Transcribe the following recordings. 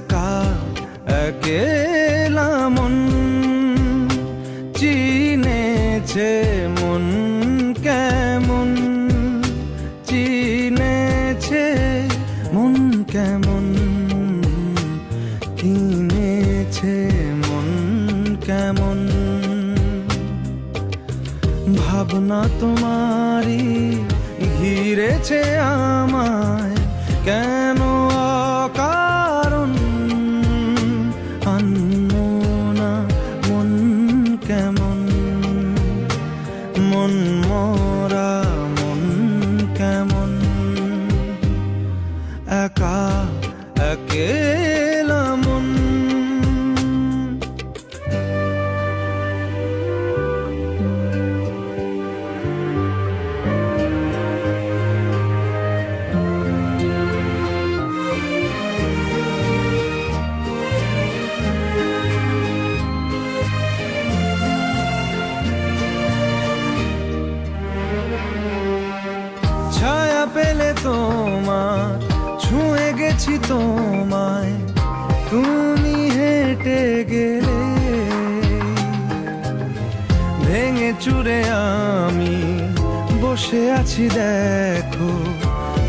একা একেলা মন চিনেছে মন কেমন, চিনেছে মন কেমন, কিনেছে মন কেমন। ভাবনা তোমারই ঘিরেছে আমায় কেন অকারণ, আনমনা মন কেমন, মন মরা মন কেমন। একা একেলা মন। ছায়া পেলে তোমার ছুঁয়ে গেছি তোমায়, তুমি হেঁটে গেলে ভেঙে চুরে আমি বসে আছি দেখো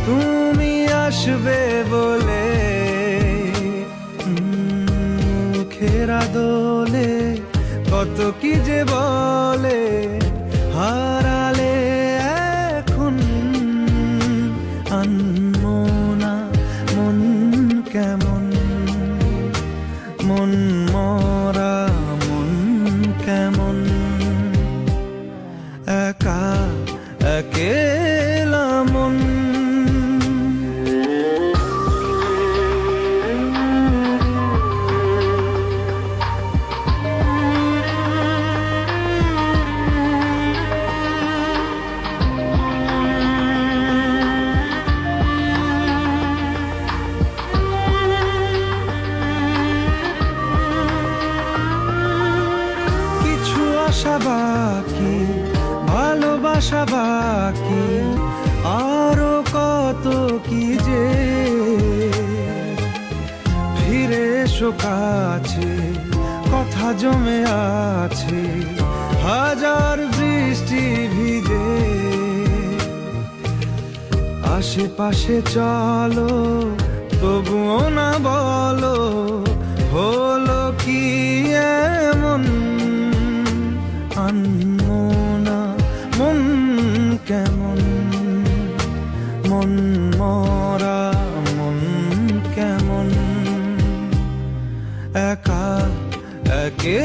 তুমি আসবে বলে। মুখেরা দোলে কত কি যে বলে, হারালে এখন আনমনা মন কেমন, মন মরা মন কেমন। একা একেলা মন। আশা বাকি, ভালোবাসা বাকি, আরো কত কি যে। ফিরে এসো কাছে, কথা জমে আছে হাজার বৃষ্টি ভিজে। আশেপাশে চলো তবুও না বলো হলো কি এমন, আনমনা মন কেমন, মন মরা মন কেমন। একা একে